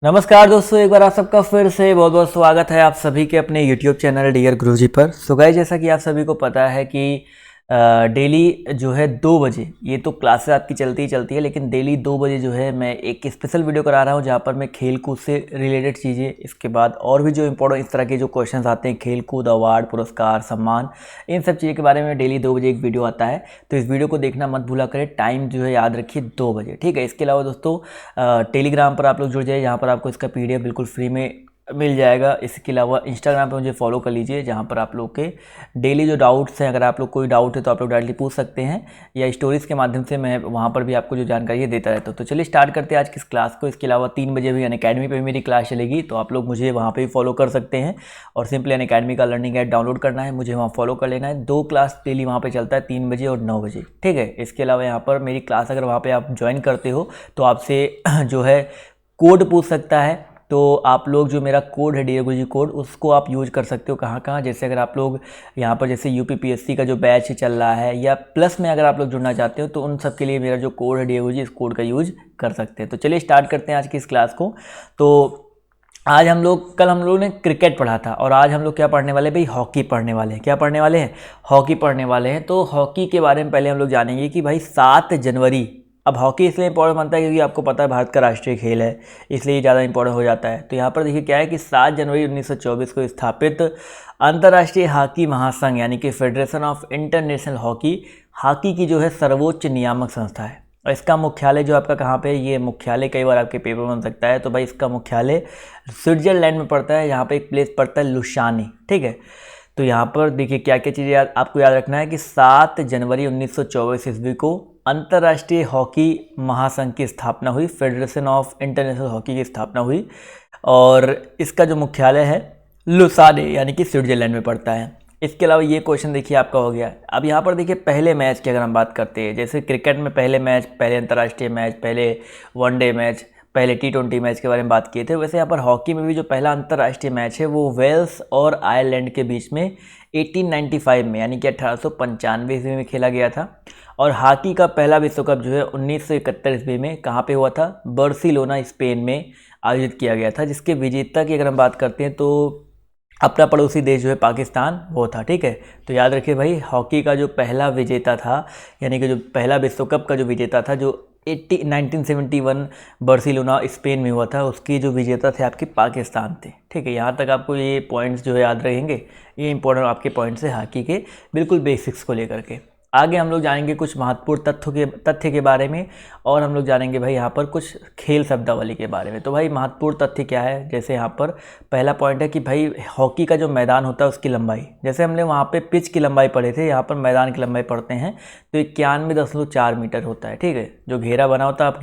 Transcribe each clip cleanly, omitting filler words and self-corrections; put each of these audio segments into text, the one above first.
नमस्कार दोस्तों, एक बार आप सबका फिर से बहुत बहुत स्वागत है आप सभी के अपने YouTube चैनल डियर गुरुजी पर। सो गाइस, जैसा कि आप सभी को पता है कि डेली जो है 2 बजे ये तो क्लासेस आपकी चलती ही चलती है, लेकिन डेली 2 बजे जो है मैं एक स्पेशल वीडियो करा रहा हूँ जहाँ पर मैं खेल कूद से रिलेटेड चीज़ें, इसके बाद और भी जो इम्पोर्टेंट इस तरह के जो क्वेश्चंस आते हैं, खेल कूद, अवार्ड, पुरस्कार, सम्मान, इन सब चीज़ों के बारे में डेली 2 बजे एक वीडियो आता है। तो इस वीडियो को देखना मत भूला करें। टाइम जो है याद रखिए 2 बजे, ठीक है। इसके अलावा दोस्तों टेलीग्राम पर आप लोग जुड़ जाइए, जहाँ पर आपको इसका PDF बिल्कुल फ्री में मिल जाएगा। इसके अलावा इंस्टाग्राम पे मुझे फॉलो कर लीजिए, जहाँ पर आप लोग के डेली जो डाउट्स हैं, अगर आप लोग कोई डाउट है तो आप लोग डायरेक्टली पूछ सकते हैं, या स्टोरीज़ के माध्यम से मैं वहाँ पर भी आपको जो जानकारी है देता रहता हूँ। तो चलिए स्टार्ट करते हैं आज की इस क्लास को। इसके अलावा 3 बजे भी अनअकैडमी पे भी मेरी क्लास चलेगी, तो आप लोग मुझे वहाँ पर भी फॉलो कर सकते हैं। और सिंपली अनअकैडमी का लर्निंग ऐप डाउनलोड करना है, मुझे वहाँ फॉलो कर लेना है। 2 क्लास डेली वहाँ पर चलता है, 3 बजे और 9 बजे, ठीक है। इसके अलावा यहाँ पर मेरी क्लास अगर वहाँ पर आप ज्वाइन करते हो तो आपसे जो है कोड पूछ सकता है। तो आप लोग जो मेरा कोड है डियर गुरुजी कोड, उसको आप यूज कर सकते हो कहाँ कहाँ। जैसे अगर आप लोग यहाँ पर जैसे UPPSC का जो बैच चल रहा है, या प्लस में अगर आप लोग जुड़ना चाहते हो, तो उन सब के लिए मेरा जो कोड है डियर गुरुजी, इस कोड का यूज कर सकते हैं। तो चलिए स्टार्ट करते हैं आज की इस क्लास को। तो आज कल हम लोग ने क्रिकेट पढ़ा था, और आज हम लोग क्या पढ़ने वाले भाई, हॉकी पढ़ने वाले हैं। क्या पढ़ने वाले हैं? हॉकी पढ़ने वाले हैं। तो हॉकी के बारे में पहले हम लोग जानेंगे कि भाई 7 जनवरी, अब हॉकी इसलिए इंपॉर्टेंट बनता है क्योंकि आपको पता है भारत का राष्ट्रीय खेल है, इसलिए ज़्यादा इंपॉर्टेंट हो जाता है। तो यहाँ पर देखिए क्या है कि 7 जनवरी 1924 को स्थापित अंतर्राष्ट्रीय हॉकी महासंघ यानी कि फेडरेशन ऑफ इंटरनेशनल हॉकी की जो है सर्वोच्च नियामक संस्था है। और इसका मुख्यालय जो आपका कहाँ पे है, ये मुख्यालय कई बार आपके पेपर बन सकता है। तो भाई इसका मुख्यालय स्विट्जरलैंड में पड़ता है। यहाँ पे एक प्लेस पड़ता है लुसानी, ठीक है। तो यहाँ पर देखिए क्या क्या चीज़ें आपको याद रखना है कि 7 जनवरी 1924 ईस्वी को अंतर्राष्ट्रीय हॉकी महासंघ की स्थापना हुई, फेडरेशन ऑफ इंटरनेशनल हॉकी की स्थापना हुई, और इसका जो मुख्यालय है लुसाने यानी कि स्विट्जरलैंड में पड़ता है। इसके अलावा ये क्वेश्चन देखिए आपका हो गया। अब यहाँ पर देखिए पहले मैच की अगर हम बात करते हैं, जैसे क्रिकेट में पहले मैच, पहले अंतर्राष्ट्रीय मैच, पहले वनडे मैच, पहले T20 मैच के बारे में बात किए थे, वैसे यहाँ पर हॉकी में भी जो पहला अंतर्राष्ट्रीय मैच है वो वेल्स और आयरलैंड के बीच में 1895 में यानी कि 1895 ईस्वी में खेला गया था। और हॉकी का पहला विश्व कप जो है 1971 ईस्वी में कहाँ पे हुआ था? बार्सिलोना, स्पेन में आयोजित किया गया था, जिसके विजेता की अगर हम बात करते हैं तो अपना पड़ोसी देश जो है पाकिस्तान वो था, ठीक है। तो याद रखिए भाई, हॉकी का जो पहला विजेता था, यानी कि जो पहला विश्व कप का जो विजेता था, जो 1971 बार्सिलोना स्पेन में हुआ था, उसकी जो विजेता थे आपके पाकिस्तान थे, ठीक है। यहाँ तक आपको ये पॉइंट्स जो है याद रहेंगे, ये इंपॉर्टेंट आपके पॉइंट्स है हॉकी के, बिल्कुल बेसिक्स को लेकर के। आगे हम लोग जानेंगे कुछ महत्वपूर्ण तथ्य के बारे में, और हम लोग जानेंगे भाई यहाँ पर कुछ खेल शब्दावली के बारे में। तो भाई महत्वपूर्ण तथ्य क्या है? जैसे यहाँ पर पहला पॉइंट है कि भाई हॉकी का जो मैदान होता है उसकी लंबाई, जैसे हमने वहाँ पे पिच की लंबाई पढ़े थे, यहाँ पर मैदान की लंबाई पढ़ते हैं तो 91.4 मीटर होता है, ठीक है। जो घेरा बना होता है, आप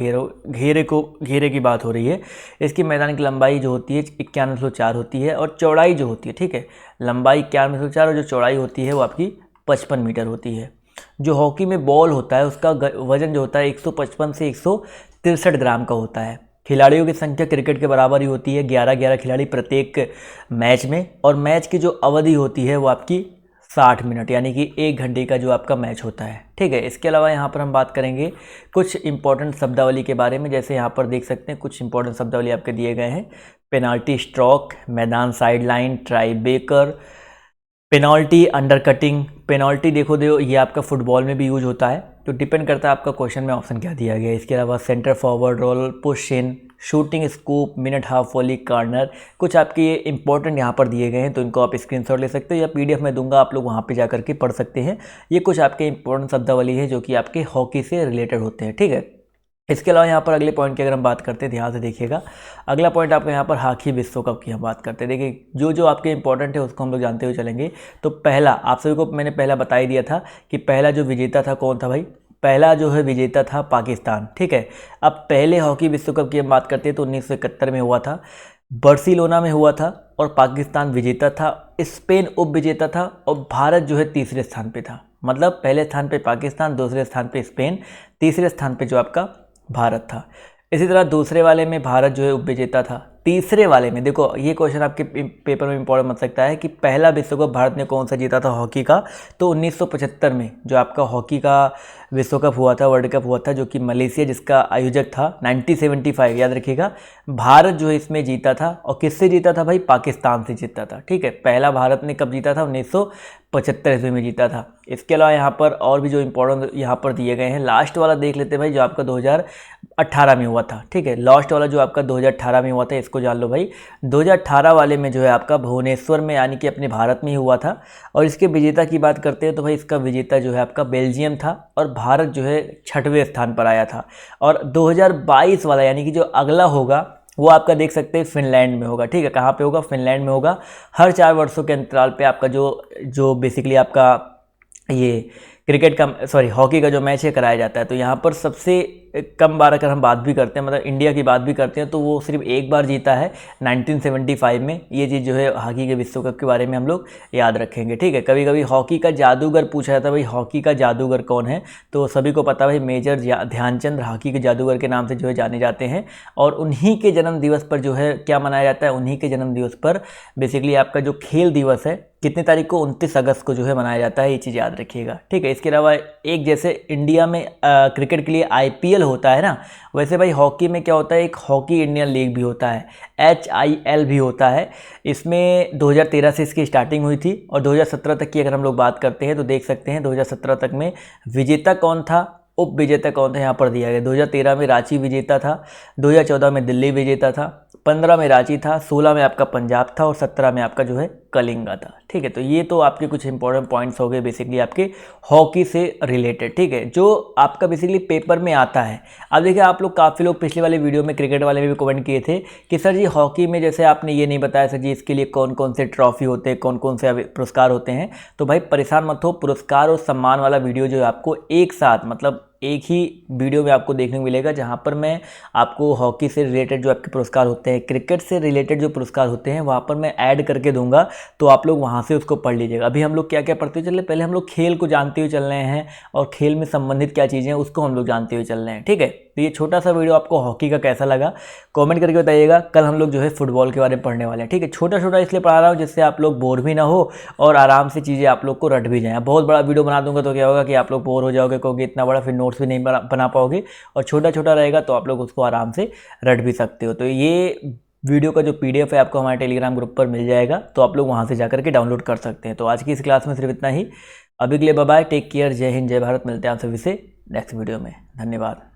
घेरे की बात हो रही है, इसकी मैदान की लंबाई जो होती है 91.4 होती है, और चौड़ाई जो होती है, ठीक है, लंबाई 91.4 और जो चौड़ाई होती है वो आपकी 55 मीटर होती है। जो हॉकी में बॉल होता है उसका वजन जो होता है 155 से 163 ग्राम का होता है। खिलाड़ियों की संख्या क्रिकेट के बराबर ही होती है, 11 खिलाड़ी प्रत्येक मैच में, और मैच की जो अवधि होती है वो आपकी 60 मिनट यानी कि 1 घंटे का जो आपका मैच होता है, ठीक है। इसके अलावा यहाँ पर हम बात करेंगे कुछ इंपॉर्टेंट शब्दावली के बारे में। जैसे यहाँ पर देख सकते हैं कुछ इंपॉर्टेंट शब्दावली आपके दिए गए हैं। पेनाल्टी स्ट्रोक, मैदान side line, try breaker, penalty, under cutting. Penalty देखो ये आपका फुटबॉल में भी यूज होता है, तो डिपेंड करता है आपका क्वेश्चन में ऑप्शन क्या दिया गया है। इसके अलावा centre forward role, push in, shooting scoop, minute half volley, corner, कुछ आपके ये इंपॉर्टेंट यहाँ पर दिए गए हैं, तो इनको आप स्क्रीनशॉट ले सकते हो, या PDF में दूंगा, आप लोग वहाँ पे जा करके पढ़ सकते हैं। ये कुछ आपके इंपॉर्टेंट शब्दावली है जो कि आपके हॉकी से रिलेटेड होते हैं, ठीक है। इसके अलावा यहाँ पर अगले पॉइंट की अगर हम बात करते हैं, ध्यान से देखिएगा। अगला पॉइंट आपका यहाँ पर हॉकी विश्व कप की हम बात करते हैं। देखिए जो जो आपके इंपॉर्टेंट है उसको हम लोग जानते हुए चलेंगे। तो पहला, आप सभी को मैंने पहला बता ही दिया था कि पहला जो विजेता था कौन था भाई? पहला जो है विजेता था पाकिस्तान, ठीक है। अब पहले हॉकी विश्व कप की हम बात करते हैं तो 1971 में हुआ था, बार्सिलोना में हुआ था, और पाकिस्तान विजेता था, स्पेन उप विजेता था, और भारत जो है तीसरे स्थान पे था। मतलब पहले स्थान पे पाकिस्तान, दूसरे स्थान पे स्पेन, तीसरे स्थान पे जो आपका भारत था। इसी तरह दूसरे वाले में भारत जो है उप विजेता था, तीसरे वाले में देखो, ये क्वेश्चन आपके पेपर में इंपॉर्टेंट बन सकता है कि पहला विश्व कप भारत ने कौन सा जीता था हॉकी का, तो 1975 में जो आपका हॉकी का विश्व कप हुआ था, वर्ल्ड कप हुआ था, जो कि मलेशिया जिसका आयोजक था, 1975 याद रखिएगा, भारत जो है इसमें जीता था। और किससे जीता था भाई? पाकिस्तान से जीता था। ठीक है, पहला भारत ने कब जीता था? 1975 ईस्वी में जीता था। इसके अलावा यहाँ पर और भी जो इंपॉर्टेंट यहाँ पर दिए गए हैं, लास्ट वाला देख लेते हैं भाई, जो आपका 2018 में हुआ था। ठीक है, लास्ट वाला जो आपका 2018 में हुआ था, इसको जान लो भाई। 2018 वाले में जो है आपका भुवनेश्वर में, यानी कि अपने भारत में ही हुआ था। और इसके विजेता की बात करते हैं तो भाई इसका विजेता जो है आपका बेल्जियम था, और भारत जो है 6वें स्थान पर आया था। और 2022 वाला यानी कि जो अगला होगा वो आपका देख सकते हैं फिनलैंड में होगा। ठीक है, कहाँ पे होगा? फिनलैंड में होगा। हर 4 वर्षों के अंतराल पे आपका जो बेसिकली आपका ये क्रिकेट का हॉकी का जो मैच है कराया जाता है। तो यहाँ पर सबसे कम बार अगर हम बात भी करते हैं, मतलब इंडिया की बात भी करते हैं, तो वो सिर्फ एक बार जीता है 1975 में। ये चीज़ जो है हॉकी के विश्व कप के बारे में हम लोग याद रखेंगे। ठीक है, कभी कभी हॉकी का जादूगर पूछा जाता है, भाई हॉकी का जादूगर कौन है? तो सभी को पता है भाई, मेजर ध्यानचंद हॉकी के जादूगर के नाम से जो है जाने जाते हैं। और उन्हीं के जन्म दिवस पर जो है क्या मनाया जाता है? उन्हीं के जन्म दिवस पर बेसिकली आपका जो खेल दिवस है, कितने तारीख को? 29 अगस्त को जो है मनाया जाता है। ये चीज़ याद रखिएगा। ठीक है, इसके अलावा एक जैसे इंडिया में क्रिकेट के लिए IPL होता है ना, वैसे भाई हॉकी में क्या होता है? एक हॉकी इंडियन लीग भी होता है, HIL भी होता है। इसमें 2013 से इसकी स्टार्टिंग हुई थी, और 2017 तक की अगर हम लोग बात करते हैं तो देख सकते हैं 2017 तक में विजेता कौन था, उप विजेता कौन था, यहाँ पर दिया गया। 2013 में रांची विजेता था, 2014 में दिल्ली विजेता था, 15 में रांची था, 16 में आपका पंजाब था, और 17 में आपका जो है कलिंगा था। ठीक है, तो ये तो आपके कुछ इंपॉर्टेंट पॉइंट्स हो गए बेसिकली आपके हॉकी से रिलेटेड। ठीक है, जो आपका बेसिकली पेपर में आता है। अब देखिए, आप लोग काफ़ी लोग पिछले वाले वीडियो में क्रिकेट वाले में भी कमेंट किए थे कि सर जी हॉकी में जैसे आपने ये नहीं बताया सर जी इसके लिए कौन कौन से ट्रॉफी होते हैं, कौन कौन से पुरस्कार होते हैं। तो भाई परेशान मत हो, पुरस्कार और सम्मान वाला वीडियो जो है आपको एक साथ, मतलब एक ही वीडियो में आपको देखने को मिलेगा, जहां पर मैं आपको हॉकी से रिलेटेड जो आपके पुरस्कार होते हैं, क्रिकेट से रिलेटेड जो पुरस्कार होते हैं, वहां पर मैं ऐड करके दूंगा। तो आप लोग वहां से उसको पढ़ लीजिएगा। अभी हम लोग क्या क्या पढ़ते हुए चल रहे हैं? पहले हम लोग खेल को जानते हुए चल रहे हैं, और खेल में संबंधित क्या चीज़ें हैं उसको हम लोग जानते हुए चल रहे हैं। ठीक है, तो ये छोटा सा वीडियो आपको हॉकी का कैसा लगा कमेंट करके बताइएगा। कल हम लोग जो है फुटबॉल के बारे में पढ़ने वाले हैं। ठीक है, छोटा छोटा इसलिए पढ़ा रहा हूँ जिससे आप लोग बोर भी ना हो, और आराम से चीज़ें आप लोग को रट भी जाएँ। बहुत बड़ा वीडियो बना दूंगा तो क्या होगा कि आप लोग बोर हो जाओगे, क्योंकि इतना बड़ा फिर नोट्स भी नहीं बना पाओगे, और छोटा छोटा रहेगा तो आप लोग उसको आराम से रट भी सकते हो। तो ये वीडियो का जो PDF है आपको हमारे टेलीग्राम ग्रुप पर मिल जाएगा, तो आप लोग वहाँ से जाकर के डाउनलोड कर सकते हैं। तो आज की इस क्लास में सिर्फ इतना ही। अभी के लिए बाय बाय, टेक केयर, जय हिंद, जय भारत। मिलते हैं आप सभी से नेक्स्ट वीडियो में। धन्यवाद।